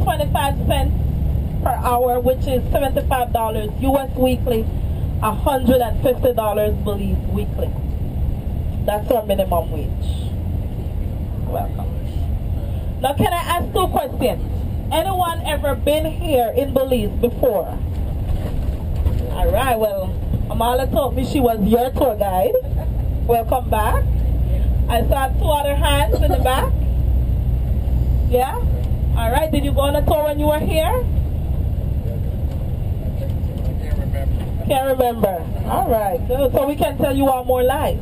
25 cents per hour, which is $75 US weekly, $150 Belize weekly. That's our minimum wage. Welcome. Now, can I ask two questions? Anyone ever been here in Belize before? All right, well, Amala told me she was your tour guide. Welcome back. I saw two other hands in the back. Yeah? All right, did you go on a tour when you were here? Can't remember. All right, good. So we can tell you all more lies.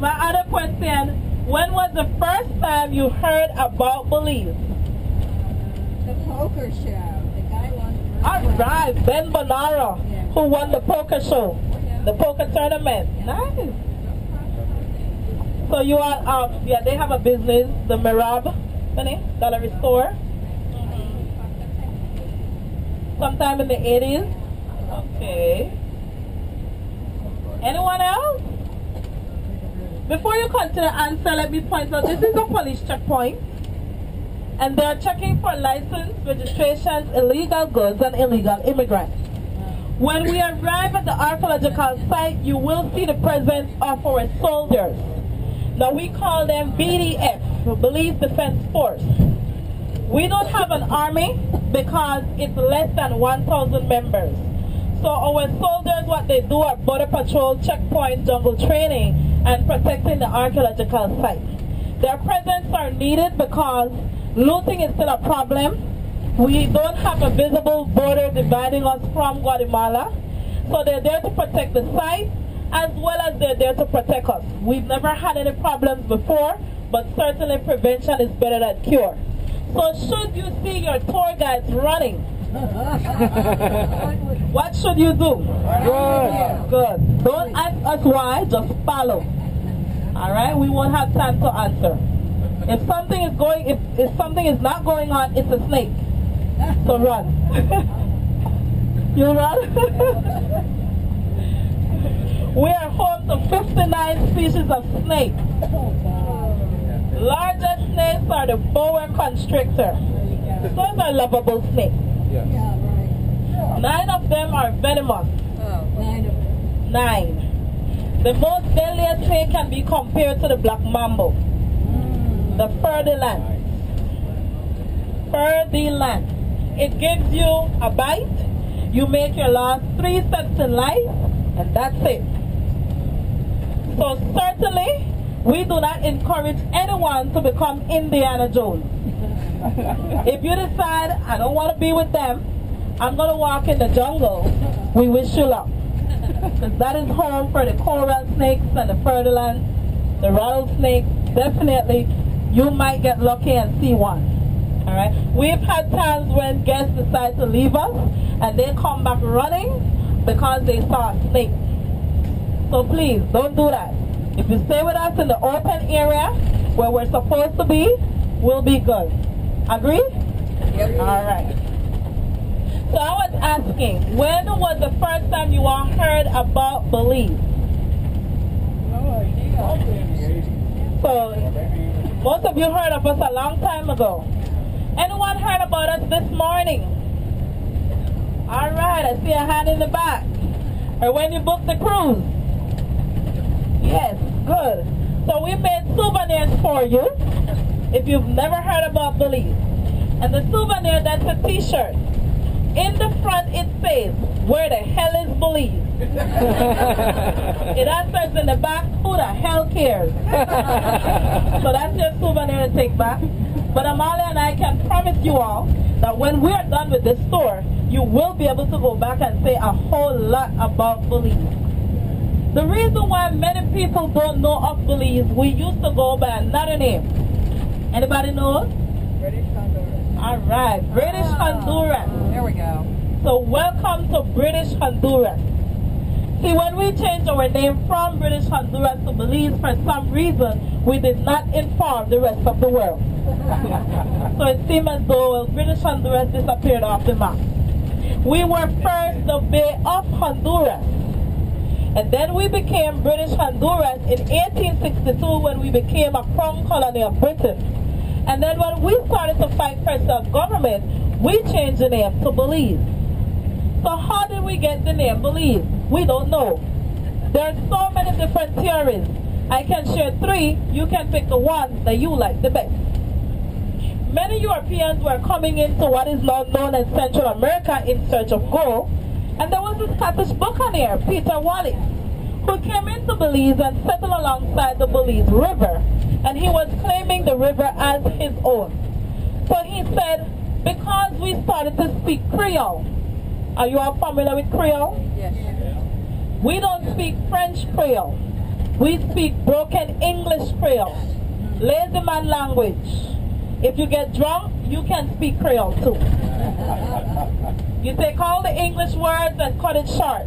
My other question, when was the first time you heard about Belize? The poker show. The guy won. All right, Ben Bonaro, who won the poker show, the poker tournament. Nice. So you are, yeah, they have a business, the Merab, Gallery Store. Sometime in the 80s. Okay. Anyone else? Before you continue to answer, let me point out this is a police checkpoint. And they're checking for license, registrations, illegal goods, and illegal immigrants. When we arrive at the archaeological site, you will see the presence of our soldiers. Now we call them BDF, Belize Defense Force. We don't have an army because it's less than 1,000 members. So our soldiers, what they do are border patrol, checkpoint, jungle training, and protecting the archaeological site. Their presence are needed because looting is still a problem. We don't have a visible border dividing us from Guatemala. So they're there to protect the site as well as they're there to protect us. We've never had any problems before, but certainly prevention is better than cure. So should you see your tour guides running, what should you do? Good. Good. Don't ask us why, just follow. All right, we won't have time to answer. If something is going, if something is not going on, it's a snake. So run. You run? We are home to 59 species of snakes. Largest snakes are the boa constrictor. Those are lovable snakes. 9 of them are venomous. 9. The most deadliest snake can be compared to the black mambo. The ferdinand. Ferdinand. It gives you a bite. You make your last 3 steps in life, and that's it. So certainly, we do not encourage anyone to become Indiana Jones. If you decide, I don't want to be with them, I'm going to walk in the jungle, we wish you luck. Because that is home for the coral snakes and the ferdinand, the rattlesnakes. Definitely, you might get lucky and see one. All right. We've had times when guests decide to leave us and they come back running because they saw a snake. So please, don't do that. If you stay with us in the open area where we're supposed to be, we'll be good. Agree? Yep. All right. So I was asking, when was the first time you all heard about Belize? So, most of you heard of us a long time ago. Anyone heard about us this morning? All right, I see a hand in the back. Or when you booked the cruise? Yes, good. So we made souvenirs for you if you've never heard about Belize. And the souvenir, that's a t-shirt. In the front it says, where the hell is Belize? It answers in the back, who the hell cares? So that's your souvenir to take back. But Amalia and I can promise you all that when we are done with this tour, you will be able to go back and say a whole lot about Belize. The reason why many people don't know of Belize, we used to go by another name. Anybody know? British Honduras. All right, British Honduras. There we go. So welcome to British Honduras. See, when we changed our name from British Honduras to Belize, for some reason, we did not inform the rest of the world. So it seemed as though British Honduras disappeared off the map. We were first the Bay of Honduras. And then we became British Honduras in 1862 when we became a crown colony of Britain. And then when we started to fight for self-government, we changed the name to Belize. So how did we get the name Belize? We don't know. There are so many different theories. I can share 3. You can pick the one that you like the best. Many Europeans were coming into what is now known as Central America in search of gold. And there was a Scottish buccaneer, Peter Wallace, who came into Belize and settled alongside the Belize River. And he was claiming the river as his own. So he said, because we started to speak Creole. Are you all familiar with Creole? Yes. We don't speak French Creole. We speak broken English Creole. Lazy man language. If you get drunk, you can speak Creole too. You take all the English words and cut it short.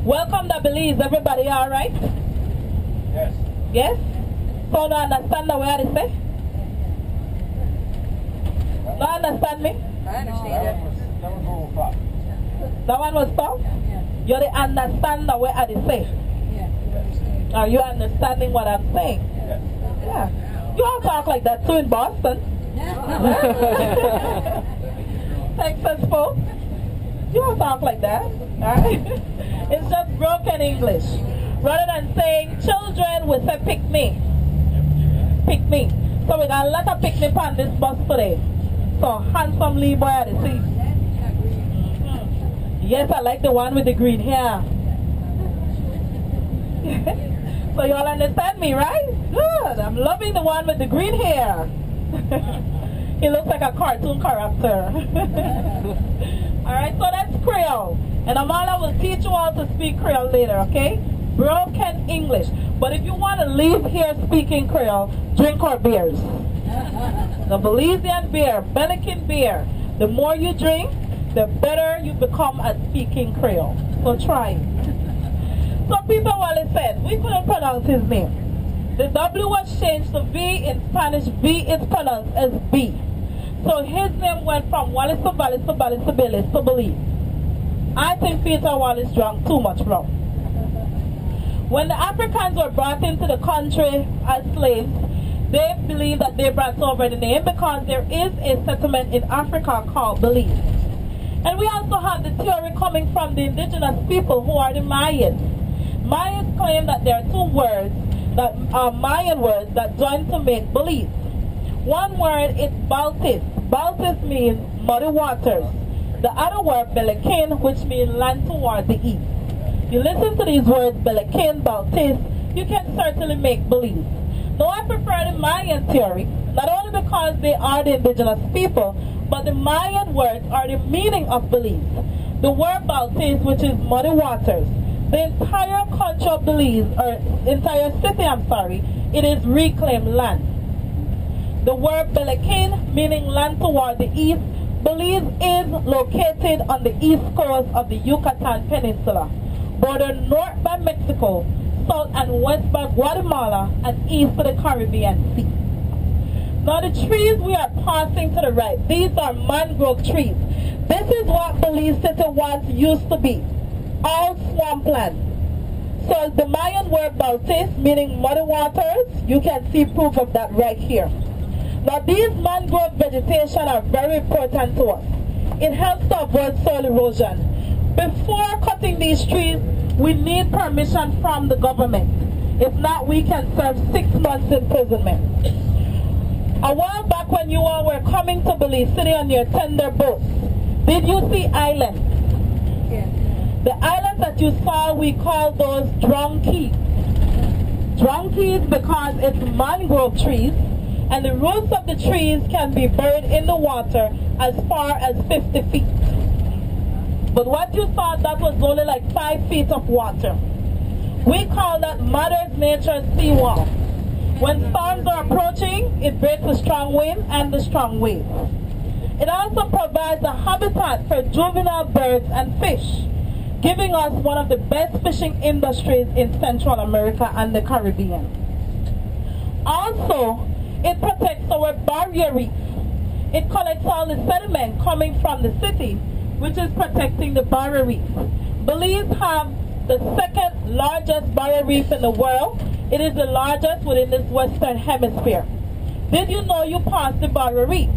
Welcome to Belize, everybody, all right? Yes. Yes? So, no understand the way I say? No understand me? I understand it. That one was stop? You understand the way I say? Yeah. Are you understanding what I'm saying? Yeah. You all talk like that too in Boston. Texas folks. You all talk like that. Right? It's just broken English. Rather than saying children, we say pick me. Pick me. So we got a lot of picnic on this bus today. So handsomely boy at the seat. Yes, I like the one with the green hair. So you all understand me, right? Good. I'm loving the one with the green hair. He looks like a cartoon character. Alright, so that's Creole. And Amala will teach you all to speak Creole later, okay? Broken English. But if you want to leave here speaking Creole, drink our beers. The Belizean beer, Belikin beer. The more you drink, the better you become at speaking Creole. So try it. So Peter Wallace said, we couldn't pronounce his name. The W was changed to V. In Spanish, V is pronounced as B. So his name went from Wallace to Wallace to Wallace to Belize to Belize. I think Peter Wallace drank too much rum. When the Africans were brought into the country as slaves, they believe that they brought over the name because there is a settlement in Africa called Belize. And we also have the theory coming from the indigenous people who are the Mayans. Mayans claim that there are 2 words, that are Mayan words that join to make Belize. One word is Baltis. Baltis means muddy waters. The other word, Belikin, which means land toward the east. You listen to these words, Belikin, Baltis, you can certainly make Belize. Now I prefer the Mayan theory, not only because they are the indigenous people, but the Mayan words are the meaning of Belize. The word Baltis, which is muddy waters. The entire country of Belize, or entire city, it is reclaimed land. The word Belikin, meaning land toward the east, Belize is located on the east coast of the Yucatan Peninsula, bordered north by Mexico, south and west by Guatemala, and east to the Caribbean Sea. Now the trees we are passing to the right, these are mangrove trees. This is what Belize City once used to be. All swampland. So the Mayan word Baltis, meaning muddy waters, you can see proof of that right here. Now these mangrove vegetation are very important to us. It helps to avoid soil erosion. Before cutting these trees, we need permission from the government. If not, we can serve 6 months imprisonment. A while back when you all were coming to Belize City on your tender boat, did you see islands? Yes. The islands that you saw, we call those drunkies. Drunkies because it's mangrove trees, and the roots of the trees can be buried in the water as far as 50 feet. But what you saw, that was only like 5 feet of water. We call that Mother Nature's seawall. When storms are approaching, it breaks the strong wind and the strong wave. It also provides a habitat for juvenile birds and fish, giving us one of the best fishing industries in Central America and the Caribbean. Also, it protects our barrier reef. It collects all the sediment coming from the city, which is protecting the barrier reef. Belize have the 2nd largest barrier reef in the world. It is the largest within this Western Hemisphere. Did you know you passed the barrier reef?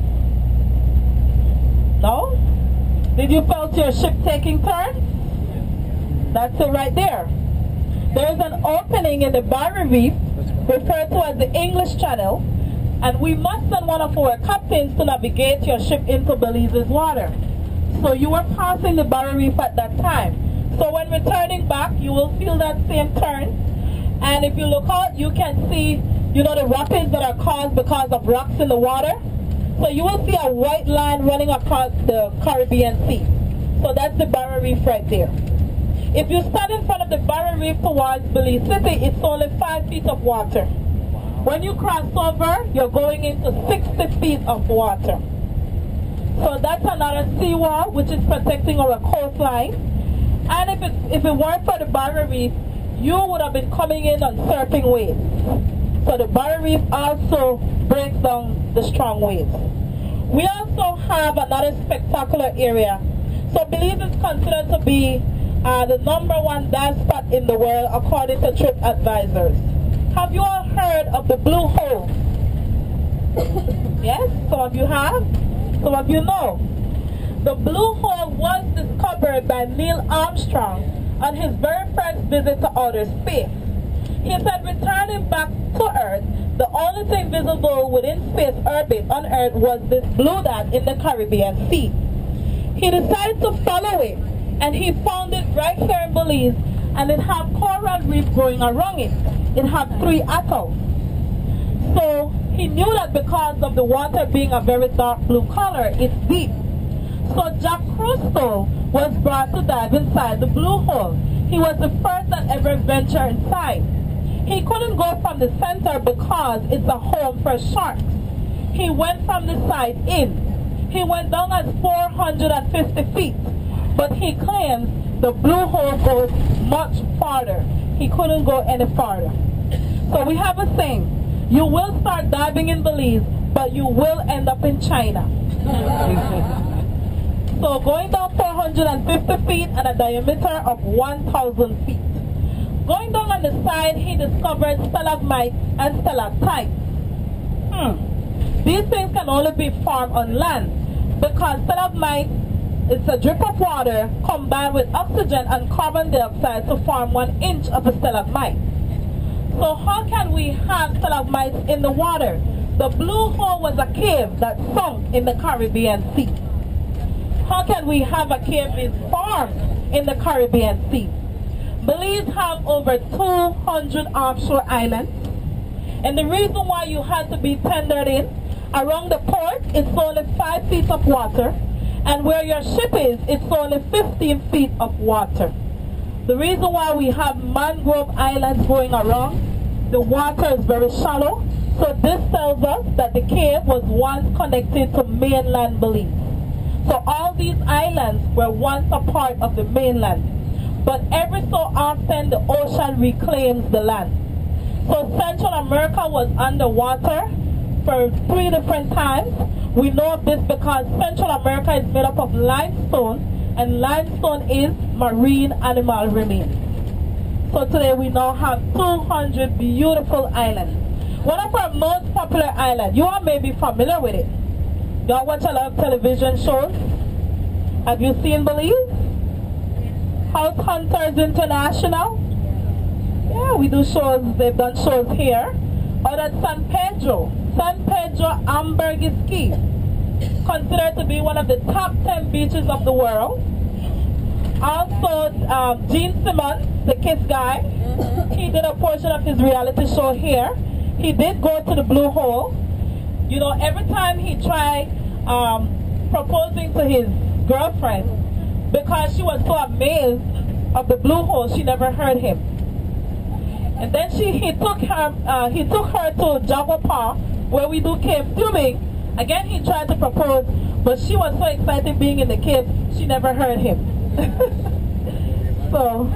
No? Did you felt your ship taking turns? That's it right there. There is an opening in the barrier reef referred to as the English Channel, and we must send one of our captains to navigate your ship into Belize's water. So you were passing the barrier reef at that time. So when returning back, you will feel that same turn. And if you look out, you can see, you know, the rapids that are caused because of rocks in the water. So you will see a white line running across the Caribbean Sea. So that's the barrier reef right there. If you stand in front of the barrier reef towards Belize City, it's only 5 feet of water. When you cross over, you're going into 60 feet of water. So that's another seawall which is protecting our coastline. And if it weren't for the barrier reef, you would have been coming in on surfing waves. So the barrier reef also breaks down the strong waves. We also have another spectacular area. So Belize is considered to be the #1 dive spot in the world according to trip advisors. Have you all heard of the Blue Hole? Yes, some of you have, some of you know. The Blue Hole was discovered by Neil Armstrong on his very first visit to outer space. He said returning back to Earth, the only thing visible within space orbit on Earth was this blue dot in the Caribbean Sea. He decided to follow it, and he found it right here in Belize, and it had coral reef growing around it. It had 3 atolls. So he knew that because of the water being a very dark blue color, it's deep. So Jack Crystal was brought to dive inside the Blue Hole. He was the first that ever ventured inside. He couldn't go from the center because it's a home for sharks. He went from the side in. He went down at 450 feet, but he claims the Blue Hole goes much farther. He couldn't go any farther. So we have a saying, you will start diving in Belize, but you will end up in China. So going down 450 feet and a diameter of 1,000 feet. Going down on the side, he discovered stalagmites and stalactites. These things can only be formed on land because stalagmites, it's a drip of water combined with oxygen and carbon dioxide to form 1 inch of a stalagmite. So how can we have stalagmites in the water? The Blue Hole was a cave that sunk in the Caribbean Sea. How can we have a cave being formed in the Caribbean Sea? Belize have over 200 offshore islands. And the reason why you had to be tendered in, around the port, it's only 5 feet of water. And where your ship is, it's only 15 feet of water. The reason why we have mangrove islands going around, the water is very shallow. So this tells us that the cave was once connected to mainland Belize. So all these islands were once a part of the mainland. But every so often the ocean reclaims the land. So Central America was underwater for 3 different times. We know of this because Central America is made up of limestone, and limestone is marine animal remains. So today we now have 200 beautiful islands. One of our most popular islands, you all may be familiar with it. Y'all watch a lot of television shows? Have you seen Belize? House Hunters International? Yeah, we do shows, they've done shows here. Or at San Pedro Ambergris Key, considered to be one of the top 10 beaches of the world. Also, Gene Simmons, the Kiss guy, he did a portion of his reality show here. He did go to the Blue Hole. You know, every time he tried proposing to his girlfriend, because she was so amazed of the Blue Hole, she never heard him. And then he took her to Jagwapa, where we do cave tubing. Again, he tried to propose, but she was so excited being in the cave, she never heard him. So,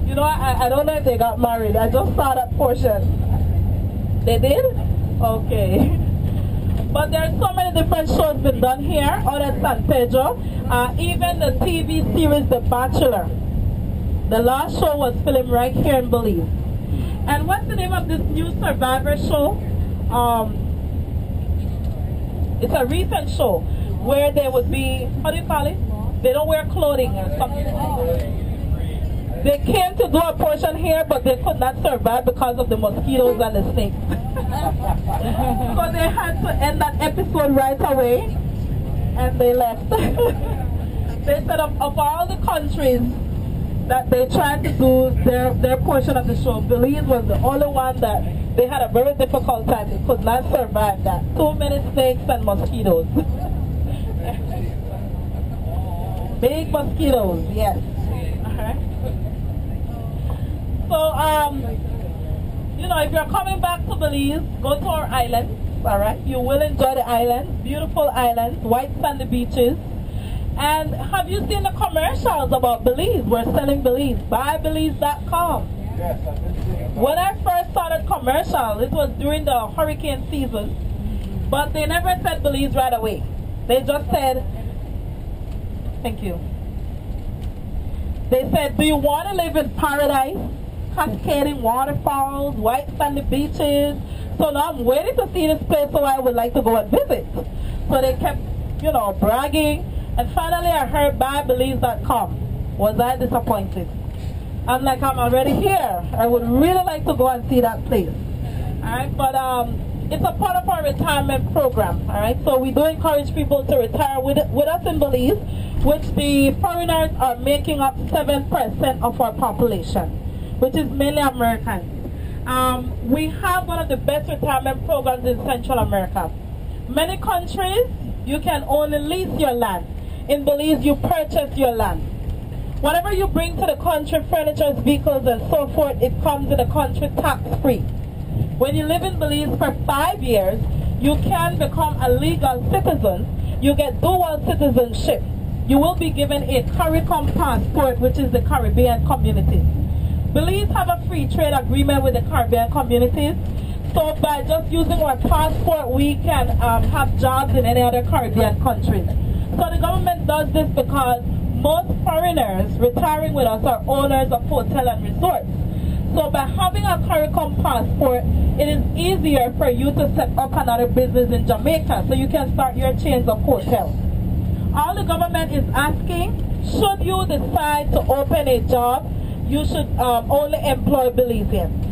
you know, I don't know if they got married. I just saw that portion. They did? Okay. But there are so many different shows been done here out at San Pedro. Even the TV series The Bachelor. The last show was filmed right here in Belize. And what's the name of this new Survivor show? It's a recent show where there would be, how do you call it? They don't wear clothing or something. They came to do a portion here, but they could not survive because of the mosquitoes and the snakes. So they had to end that episode right away, and they left. They said of all the countries that they tried to do their portion of the show, Belize was the only one that they had a very difficult time. They could not survive that. Too many snakes and mosquitoes. Big mosquitoes, yes. So, you know, if you're coming back to Belize, go to our islands, all right? You will enjoy the islands, beautiful islands, white sandy beaches. And have you seen the commercials about Belize? We're selling Belize. BuyBelize.com. Yes, I've been seeing. When I first started commercial, it was during the hurricane season, but they never said Belize right away. They just said, thank you. They said, do you want to live in paradise? Cascading waterfalls, white sandy beaches. So now I'm waiting to see this place, so I would like to go and visit. So they kept, you know, bragging. And finally I heard BuyBelize.com. Was I disappointed? I'm like, I'm already here. I would really like to go and see that place. Alright, but it's a part of our retirement program. Alright, so we do encourage people to retire with us in Belize, which the foreigners are making up 7% of our population, which is mainly Americans. We have one of the best retirement programs in Central America. Many countries, you can only lease your land. In Belize, you purchase your land. Whatever you bring to the country, furniture, vehicles, and so forth, it comes in the country tax-free. When you live in Belize for 5 years, you can become a legal citizen. You get dual citizenship. You will be given a CARICOM passport, which is the Caribbean community. Belize have a free trade agreement with the Caribbean communities. So by just using our passport, we can have jobs in any other Caribbean countries. So the government does this because most foreigners retiring with us are owners of hotel and resorts. So by having a CARICOM passport, it is easier for you to set up another business in Jamaica, so you can start your chains of hotels. All the government is asking, should you decide to open a job, you should only employ Belizeans.